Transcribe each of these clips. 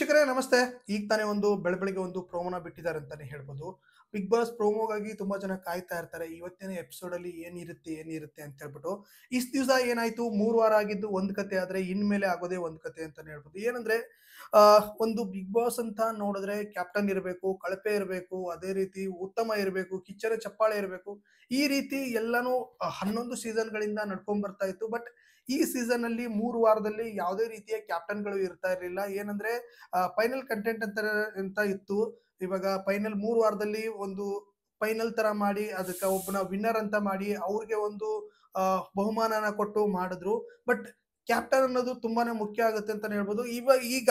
ವೀಕ್ಷಕರೇ ನಮಸ್ತೆ. ಈಗ ತಾನೇ ಒಂದು ಬೆಳಬೆಳಗ್ಗೆ ಒಂದು ಪ್ರೋಮೋನ ಬಿಟ್ಟಿದ್ದಾರೆ ಅಂತಾನೆ ಹೇಳ್ಬೋದು. ಬಿಗ್ ಬಾಸ್ ಪ್ರೋಮೋಗಾಗಿ ತುಂಬಾ ಜನ ಕಾಯ್ತಾ ಇರ್ತಾರೆ. ಇವತ್ತಿನ ಎಪಿಸೋಡ್ ಅಲ್ಲಿ ಏನಿರುತ್ತೆ ಅಂತ ಹೇಳ್ಬಿಟ್ಟು. ಇಷ್ಟ್ ದಿವಸ ಏನಾಯ್ತು 3 ವಾರ ಆಗಿದ್ದು ಒಂದ್ ಕತೆ ಆದ್ರೆ ಇನ್ಮೇಲೆ ಆಗೋದೇ ಒಂದ್ ಕತೆ ಅಂತಾನೆ ಹೇಳ್ಬೋದು. ಏನಂದ್ರೆ ಒಂದು ಬಿಗ್ ಬಾಸ್ ಅಂತ ನೋಡಿದ್ರೆ ಕ್ಯಾಪ್ಟನ್ ಇರಬೇಕು, ಕಳಪೆ ಇರಬೇಕು, ಅದೇ ರೀತಿ ಉತ್ತಮ ಇರಬೇಕು, ಕಿಚ್ಚರ ಚಪ್ಪಾಳೆ ಇರಬೇಕು. ಈ ರೀತಿ ಎಲ್ಲಾನು 11 ಸೀಸನ್‌ಗಳಿಂದ ನಡ್ಕೊಂಡ್ ಬರ್ತಾ ಇತ್ತು. ಬಟ್ ಈ ಸೀಸನ್ ಅಲ್ಲಿ 3 ವಾರದಲ್ಲಿ ಯಾವುದೇ ರೀತಿಯ ಕ್ಯಾಪ್ಟನ್‌ಗಳು ಇರ್ತಾ ಇರ್ಲಿಲ್ಲ. ಏನಂದ್ರೆ ಫೈನಲ್ ಕಂಟೆಂಟ್ ಅಂತ ಇತ್ತು. ಇವಾಗ ಫೈನಲ್ 3 ವಾರದಲ್ಲಿ ಒಂದು ಫೈನಲ್ ತರ ಮಾಡಿ ಅದಕ್ಕೆ ಒಬ್ಬನ ವಿನ್ನರ್ ಅಂತ ಮಾಡಿ ಅವ್ರಿಗೆ ಒಂದು ಬಹುಮಾನನ ಕೊಟ್ಟು ಮಾಡಿದ್ರು. ಬಟ್ ಕ್ಯಾಪ್ಟನ್ ಅನ್ನೋದು ತುಂಬಾನೇ ಮುಖ್ಯ ಆಗುತ್ತೆ ಅಂತಾನೆ ಹೇಳ್ಬೋದು. ಈಗ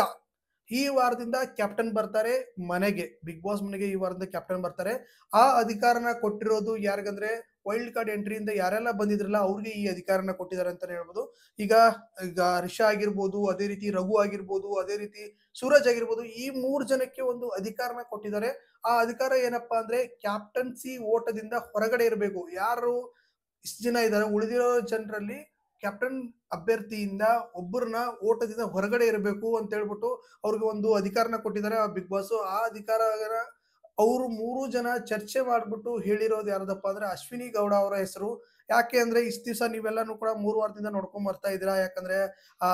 ಈ ವಾರದಿಂದ ಕ್ಯಾಪ್ಟನ್ ಬರ್ತಾರೆ ಮನೆಗೆ. ಬಿಗ್ ಬಾಸ್ ಮನೆಗೆ ಈ ವಾರದಿಂದ ಕ್ಯಾಪ್ಟನ್ ಬರ್ತಾರೆ. ಆ ಅಧಿಕಾರನ ಕೊಟ್ಟಿರೋದು ಯಾರಿಗಂದ್ರೆ ವೈಲ್ಡ್ ಕಾರ್ಡ್ ಎಂಟ್ರಿಯಿಂದ ಯಾರೆಲ್ಲ ಬಂದಿದ್ರಲ್ಲ ಅವ್ರಿಗೆ ಈ ಅಧಿಕಾರನ ಕೊಟ್ಟಿದ್ದಾರೆ ಅಂತಾನೆ ಹೇಳ್ಬೋದು. ಈಗ ಈಗ ರಿಷಾ ಆಗಿರ್ಬೋದು, ಅದೇ ರೀತಿ ರಘು ಆಗಿರ್ಬೋದು, ಅದೇ ರೀತಿ ಸೂರಜ್ ಆಗಿರ್ಬೋದು, ಈ 3 ಜನಕ್ಕೆ ಒಂದು ಅಧಿಕಾರನ ಕೊಟ್ಟಿದ್ದಾರೆ. ಆ ಅಧಿಕಾರ ಏನಪ್ಪಾ ಅಂದ್ರೆ ಕ್ಯಾಪ್ಟನ್ಸಿ ಓಟದಿಂದ ಹೊರಗಡೆ ಇರಬೇಕು. ಯಾರು ಇಷ್ಟು ಜನ ಇದ್ದಾರೆ ಉಳಿದಿರೋ ಜನರಲ್ಲಿ ಕ್ಯಾಪ್ಟನ್ ಅಭ್ಯರ್ಥಿಯಿಂದ ಒಬ್ಬರನ್ನ ಓಟದಿಂದ ಹೊರಗಡೆ ಇರಬೇಕು ಅಂತ ಹೇಳ್ಬಿಟ್ಟು ಅವ್ರಿಗೆ ಒಂದು ಅಧಿಕಾರನ ಕೊಟ್ಟಿದ್ದಾರೆ ಆ ಬಿಗ್ ಬಾಸ್. ಆ ಅಧಿಕಾರ ಅವರು 3 ಜನ ಚರ್ಚೆ ಮಾಡ್ಬಿಟ್ಟು ಹೇಳಿರೋದು ಯಾರದಪ್ಪ ಅಂದ್ರೆ ಅಶ್ವಿನಿ ಗೌಡ ಅವರ ಹೆಸರು. ಯಾಕೆ ಅಂದ್ರೆ ಇಷ್ಟು ದಿವಸ ನೀವೆಲ್ಲಾನು ಕೂಡ 3 ವಾರದಿಂದ ನೋಡ್ಕೊಂಡ್ ಬರ್ತಾ ಇದ್ದೀರಾ. ಯಾಕಂದ್ರೆ ಆ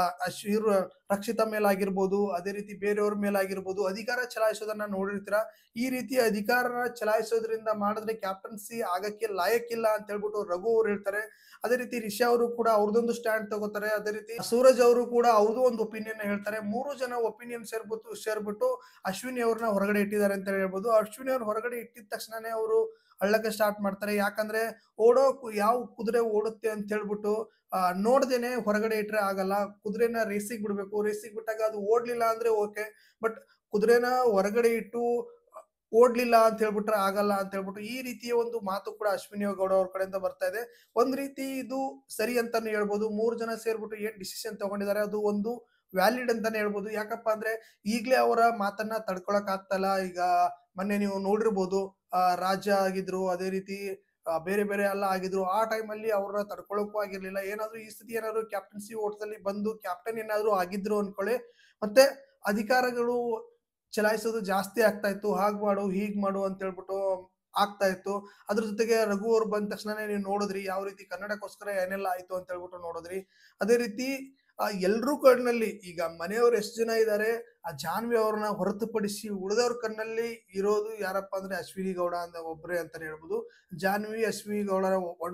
ಇವ್ರು ರಕ್ಷಿತಾ ಮೇಲಾಗಿರ್ಬೋದು, ಅದೇ ರೀತಿ ಬೇರೆಯವ್ರ ಮೇಲಾಗಿರ್ಬೋದು ಅಧಿಕಾರ ಚಲಾಯಿಸೋದನ್ನ ನೋಡಿರ್ತೀರಾ. ಈ ರೀತಿ ಅಧಿಕಾರನ ಚಲಾಯಿಸೋದ್ರಿಂದ ಮಾಡಿದ್ರೆ ಕ್ಯಾಪ್ಟನ್ಸಿ ಆಗಕ್ಕೆ ಲಾಯಕ್ಕಿಲ್ಲ ಅಂತ ಹೇಳ್ಬಿಟ್ಟು ರಘು ಅವ್ರು ಹೇಳ್ತಾರೆ. ಅದೇ ರೀತಿ ರಿಷಾ ಅವರು ಕೂಡ ಅವ್ರದೊಂದು ಸ್ಟ್ಯಾಂಡ್ ತಗೋತಾರೆ. ಅದೇ ರೀತಿ ಸೂರಜ್ ಅವರು ಕೂಡ ಅವ್ರದ್ದು ಒಂದು ಒಪಿನಿಯನ್ ಹೇಳ್ತಾರೆ. 3 ಜನ ಒಪಿನಿಯನ್ ಸೇರ್ಬಿಟ್ಟು ಅಶ್ವಿನಿ ಅವ್ರನ್ನ ಹೊರಗಡೆ ಇಟ್ಟಿದ್ದಾರೆ ಅಂತ ಹೇಳ್ಬೋದು. ಅಶ್ವಿನಿ ಅವ್ರು ಹೊರಗಡೆ ಇಟ್ಟಿದ ತಕ್ಷಣನೇ ಅವರು ಅಳ್ಳಕ್ಕೆ ಸ್ಟಾರ್ಟ್ ಮಾಡ್ತಾರೆ. ಯಾಕಂದ್ರೆ ಯಾವ ಕುದುರೆ ಓಡುತ್ತೆ ಅಂತ ಹೇಳ್ಬಿಟ್ಟು ನೋಡ್ದೇನೆ ಹೊರಗಡೆ ಇಟ್ರೆ ಆಗಲ್ಲ. ಕುದುರೆನ ರೇಸಿಗೆ ಬಿಡ್ಬೇಕು. ರೇಸಿಗೆ ಬಿಟ್ಟಾಗ ಅದು ಓಡ್ಲಿಲ್ಲ ಅಂದ್ರೆ ಓಕೆ. ಬಟ್ ಕುದುರೆನ ಹೊರಗಡೆ ಇಟ್ಟು ಓಡ್ಲಿಲ್ಲ ಅಂತ ಹೇಳ್ಬಿಟ್ರೆ ಆಗಲ್ಲ ಅಂತ ಹೇಳ್ಬಿಟ್ಟು ಈ ರೀತಿಯ ಒಂದು ಮಾತು ಕೂಡ ಅಶ್ವಿನಿ ಗೌಡ ಅವ್ರ ಕಡೆಯಿಂದ ಬರ್ತಾ ಇದೆ. ಒಂದ್ ರೀತಿ ಇದು ಸರಿ ಅಂತಾನೆ ಹೇಳ್ಬೋದು. 3 ಜನ ಸೇರ್ಬಿಟ್ಟು ಏನ್ ಡಿಸಿಷನ್ ತಗೊಂಡಿದ್ದಾರೆ ಅದು ಒಂದು ವ್ಯಾಲಿಡ್ ಅಂತಾನೆ ಹೇಳ್ಬೋದು. ಯಾಕಪ್ಪ ಅಂದ್ರೆ ಈಗ್ಲೇ ಅವರ ಮಾತನ್ನ ತಡ್ಕೊಳಕ್ ಆಗ್ತಲ್ಲ. ಈಗ ಮೊನ್ನೆ ನೀವು ನೋಡಿರ್ಬೋದು ರಾಜ ಆಗಿದ್ರು, ಅದೇ ರೀತಿ ಬೇರೆ ಬೇರೆ ಎಲ್ಲ ಆಗಿದ್ರು. ಆ ಟೈಮಲ್ಲಿ ಅವ್ರನ್ನ ತಡ್ಕೊಳಕ್ಕೂ ಆಗಿರ್ಲಿಲ್ಲ. ಏನಾದ್ರು ಈ ಸತಿ ಏನಾದ್ರು ಕ್ಯಾಪ್ಟನ್ಸಿ ಓಟದಲ್ಲಿ ಬಂದು ಕ್ಯಾಪ್ಟನ್ ಏನಾದ್ರು ಆಗಿದ್ರು ಅನ್ಕೊಳ್ಳಿ, ಮತ್ತೆ ಅಧಿಕಾರಗಳು ಚಲಾಯಿಸೋದು ಜಾಸ್ತಿ ಆಗ್ತಾ ಇತ್ತು. ಹಾಗ್ ಮಾಡು ಹೀಗ್ ಮಾಡು ಅಂತ ಹೇಳ್ಬಿಟ್ಟು ಆಗ್ತಾ ಇತ್ತು. ಅದ್ರ ಜೊತೆಗೆ ರಘು ಅವ್ರು ಬಂದ ತಕ್ಷಣನೇ ನೀವು ನೋಡಿದ್ರಿ ಯಾವ ರೀತಿ ಕನ್ನಡಕ್ಕೋಸ್ಕರ ಏನೆಲ್ಲ ಆಯ್ತು ಅಂತ ಹೇಳ್ಬಿಟ್ಟು ನೋಡಿದ್ರಿ. ಅದೇ ರೀತಿ ಎಲ್ರೂ ಕಣ್ಣಲ್ಲಿ ಈಗ ಮನೆಯವ್ರು ಎಷ್ಟು ಜನ ಇದ್ದಾರೆ ಆ ಜಾನ್ವಿ ಅವ್ರನ್ನ ಹೊರತುಪಡಿಸಿ ಉಳಿದವ್ರ ಕಣ್ಣಲ್ಲಿ ಇರೋದು ಯಾರಪ್ಪ ಅಂದ್ರೆ ಅಶ್ವಿನಿ ಗೌಡ ಅಂತ ಒಬ್ರೇ ಅಂತಾನೆ ಹೇಳ್ಬೋದು. ಜಾನ್ವಿ ಅಶ್ವಿನಿ ಗೌಡ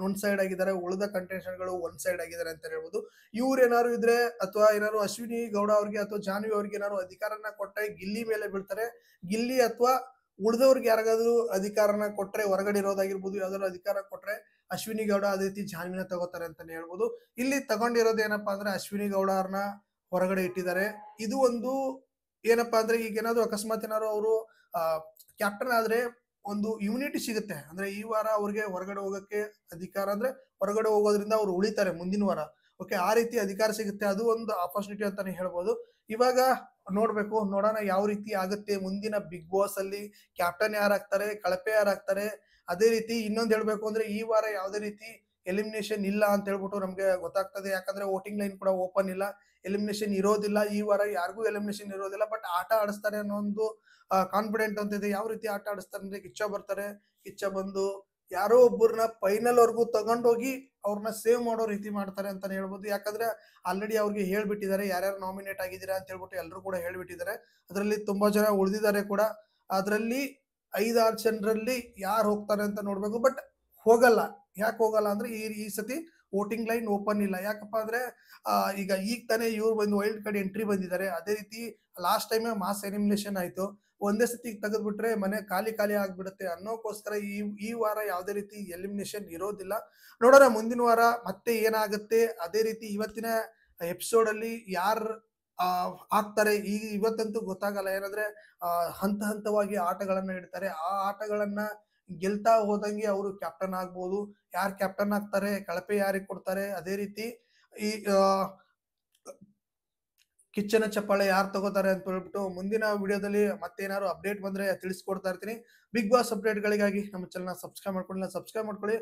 ಒಂದ್ ಸೈಡ್ ಆಗಿದ್ದಾರೆ, ಉಳಿದ ಕಂಟೆಸ್ಟೆಂಟ್ ಗಳು ಒಂದ್ ಸೈಡ್ ಆಗಿದ್ದಾರೆ ಅಂತ ಹೇಳ್ಬೋದು. ಇವ್ರು ಏನಾದ್ರು ಇದ್ರೆ ಅಥವಾ ಏನಾದ್ರು ಅಶ್ವಿನಿ ಗೌಡ ಅವ್ರಿಗೆ ಅಥವಾ ಜಾನ್ವಿ ಅವ್ರಿಗೆ ಏನಾದ್ರು ಅಧಿಕಾರನ ಕೊಟ್ಟರೆ ಗಿಲ್ಲಿ ಮೇಲೆ ಬೀಳ್ತಾರೆ. ಗಿಲ್ಲಿ ಅಥವಾ ಉಳಿದವ್ರಿಗೆ ಯಾರಿಗಾದ್ರು ಅಧಿಕಾರನ ಕೊಟ್ರೆ ಹೊರಗಡೆ ಇರೋದಾಗಿರ್ಬೋದು, ಯಾವ್ದಾದ್ರು ಅಧಿಕಾರ ಕೊಟ್ರೆ ಅಶ್ವಿನಿ ಗೌಡ ಅದೇ ರೀತಿ ಜಾನ್ವಿನ ತಗೋತಾರೆ ಅಂತಾನೆ ಹೇಳ್ಬೋದು. ಇಲ್ಲಿ ತಗೊಂಡಿರೋದು ಏನಪ್ಪಾ ಅಂದ್ರೆ ಅಶ್ವಿನಿ ಗೌಡ ಅವ್ರನ್ನ ಹೊರಗಡೆ ಇಟ್ಟಿದ್ದಾರೆ. ಇದು ಒಂದು ಏನಪ್ಪಾ ಅಂದ್ರೆ ಈಗ ಏನಾದ್ರು ಅಕಸ್ಮಾತ್ ಏನಾದ್ರು ಅವರು ಕ್ಯಾಪ್ಟನ್ ಆದ್ರೆ ಒಂದು ಇಮ್ಯುನಿಟಿ ಸಿಗುತ್ತೆ. ಅಂದ್ರೆ ಈ ವಾರ ಅವ್ರಿಗೆ ಹೊರಗಡೆ ಹೋಗಕ್ಕೆ ಅಧಿಕಾರ ಅಂದ್ರೆ ಹೊರಗಡೆ ಹೋಗೋದ್ರಿಂದ ಅವ್ರು ಉಳಿತಾರೆ ಮುಂದಿನ ವಾರ. ಓಕೆ, ಆ ರೀತಿ ಅಧಿಕಾರ ಸಿಗುತ್ತೆ. ಅದು ಒಂದು ಆಪರ್ಚುನಿಟಿ ಅಂತಾನೆ ಹೇಳ್ಬೋದು. ಇವಾಗ ನೋಡ್ಬೇಕು, ನೋಡೋಣ ಯಾವ ರೀತಿ ಆಗುತ್ತೆ ಮುಂದಿನ ಬಿಗ್ ಬಾಸ್ ಅಲ್ಲಿ. ಕ್ಯಾಪ್ಟನ್ ಯಾರಾಗ್ತಾರೆ, ಕಳಪೆ ಯಾರಾಗ್ತಾರೆ. ಅದೇ ರೀತಿ ಇನ್ನೊಂದ್ ಹೇಳ್ಬೇಕು ಅಂದ್ರೆ ಈ ವಾರ ಯಾವ್ದೇ ರೀತಿ ಎಲಿಮಿನೇಷನ್ ಇಲ್ಲ ಅಂತ ಹೇಳ್ಬಿಟ್ಟು ನಮ್ಗೆ ಗೊತ್ತಾಗ್ತದೆ. ಯಾಕಂದ್ರೆ ವೋಟಿಂಗ್ ಲೈನ್ ಕೂಡ ಓಪನ್ ಇಲ್ಲ, ಎಲಿಮಿನೇಷನ್ ಇರೋದಿಲ್ಲ. ಈ ವಾರ ಯಾರಿಗೂ ಎಲಿಮಿನೇಷನ್ ಇರೋದಿಲ್ಲ. ಬಟ್ ಆಟ ಆಡಿಸ್ತಾರೆ ಅನ್ನೋ ಒಂದು ಕಾನ್ಫಿಡೆಂಟ್ ಅಂತ ಇದೆ. ಯಾವ ರೀತಿ ಆಟ ಆಡಿಸ್ತಾರೆ ಅಂದ್ರೆ ಕಿಚ್ಚ ಬರ್ತಾರೆ. ಕಿಚ್ಚ ಬಂದು ಯಾರೋ ಒಬ್ಬರನ್ನ ಫೈನಲ್ ವರ್ಗೂ ತಗೊಂಡೋಗಿ ಅವ್ರನ್ನ ಸೇವ್ ಮಾಡೋ ರೀತಿ ಮಾಡ್ತಾರೆ ಅಂತಾನೆ ಹೇಳ್ಬೋದು. ಯಾಕಂದ್ರೆ ಆಲ್ರೆಡಿ ಅವ್ರಿಗೆ ಹೇಳ್ಬಿಟ್ಟಿದ್ದಾರೆ ಯಾರ್ಯಾರು ನಾಮಿನೇಟ್ ಆಗಿದ್ದೀರಾ ಅಂತ ಹೇಳ್ಬಿಟ್ಟು ಎಲ್ಲರೂ ಕೂಡ ಹೇಳ್ಬಿಟ್ಟಿದ್ದಾರೆ. ಅದರಲ್ಲಿ ತುಂಬಾ ಜನ ಉಳಿದಿದ್ದಾರೆ ಕೂಡ. ಅದರಲ್ಲಿ 5-6 ಜನರಲ್ಲಿ ಯಾರು ಹೋಗ್ತಾರೆ ಅಂತ ನೋಡ್ಬೇಕು. ಬಟ್ ಹೋಗಲ್ಲ. ಯಾಕೆ ಹೋಗಲ್ಲ ಅಂದ್ರೆ ಈ ಸತಿ ವೋಟಿಂಗ್ ಲೈನ್ ಓಪನ್ ಇಲ್ಲ. ಯಾಕಪ್ಪ ಅಂದ್ರೆ ಈಗ ತಾನೇ ಇವ್ರು ಬಂದು ವೈಲ್ಡ್ ಕಾರ್ಡ್ ಎಂಟ್ರಿ ಬಂದಿದ್ದಾರೆ. ಅದೇ ರೀತಿ ಲಾಸ್ಟ್ ಟೈಮ್ ಮಾಸ್ ಎಲಿಮಿನೇಷನ್ ಆಯ್ತು. ಒಂದೇ ಸತಿ ತೆಗೆದ್ಬಿಟ್ರೆ ಮನೆ ಖಾಲಿ ಖಾಲಿ ಆಗ್ಬಿಡುತ್ತೆ ಅನ್ನೋಕ್ಕೋಸ್ಕರ ಈ ವಾರ ಯಾವುದೇ ರೀತಿ ಎಲಿಮಿನೇಷನ್ ಇರೋದಿಲ್ಲ. ನೋಡೋಣ ಮುಂದಿನ ವಾರ ಮತ್ತೆ ಏನಾಗುತ್ತೆ. ಅದೇ ರೀತಿ ಇವತ್ತಿನ ಎಪಿಸೋಡ್ ಅಲ್ಲಿ ಯಾರು ಆಗ್ತಾರೆ ಇವತ್ತಂತೂ ಗೊತ್ತಾಗಲ್ಲ. ಏನಂದ್ರೆ ಹಂತ ಹಂತವಾಗಿ ಆಟಗಳನ್ನ ಇಡ್ತಾರೆ. ಆ ಆಟಗಳನ್ನ ಗೆಲ್ತಾ ಹೋದಂಗೆ ಅವರು ಕ್ಯಾಪ್ಟನ್ ಆಗ್ಬೋದು. ಯಾರು ಕ್ಯಾಪ್ಟನ್ ಆಗ್ತಾರೆ, ಕಳಪೆ ಯಾರಿಗೆ ಕೊಡ್ತಾರೆ, ಅದೇ ರೀತಿ ಈ ಕಿಚ್ಚನ ಚಪ್ಪಾಳೆ ಯಾರು ತಗೋತಾರೆ ಅಂತ ಹೇಳ್ಬಿಟ್ಟು ಮುಂದಿನ ವಿಡಿಯೋದಲ್ಲಿ ಮತ್ತೇನಾದ್ರು ಅಪ್ಡೇಟ್ ಬಂದ್ರೆ ತಿಳಿಸ್ಕೊಡ್ತಾ ಇರ್ತೀನಿ. ಬಿಗ್ ಬಾಸ್ ಅಪ್ಡೇಟ್ಗಳಿಗಾಗಿ ನಮ್ಮ ಚಾನಲ್ ಸಬ್ಸ್ಕ್ರೈಬ್ ಮಾಡ್ಕೊಳ್ಳಿ, ಸಬ್ಸ್ಕ್ರೈಬ್ ಮಾಡ್ಕೊಳ್ಳಿ.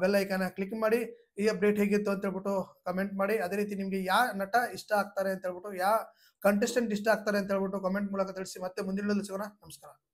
ಬೆಲ್ ಐಕಾನ್ ಕ್ಲಿಕ್ ಮಾಡಿ. ಈ ಅಪ್ಡೇಟ್ ಹೇಗಿತ್ತು ಅಂತ ಹೇಳ್ಬಿಟ್ಟು ಕಮೆಂಟ್ ಮಾಡಿ. ಅದೇ ರೀತಿ ನಿಮ್ಗೆ ಯಾವ ನಟ ಇಷ್ಟ ಆಗ್ತಾರೆ ಅಂತ ಹೇಳ್ಬಿಟ್ಟು ಯಾವ ಕಂಟೆಸ್ಟೆಂಟ್ ಇಷ್ಟ ಆಗ್ತಾರೆ ಅಂತ ಹೇಳ್ಬಿಟ್ಟು ಕಮೆಂಟ್ ಮೂಲಕ ತಿಳಿಸಿ. ಮತ್ತೆ ಮುಂದಿನ ವಿಡಿಯೋದಲ್ಲಿ ಸಿಗೋಣ. ನಮಸ್ಕಾರ.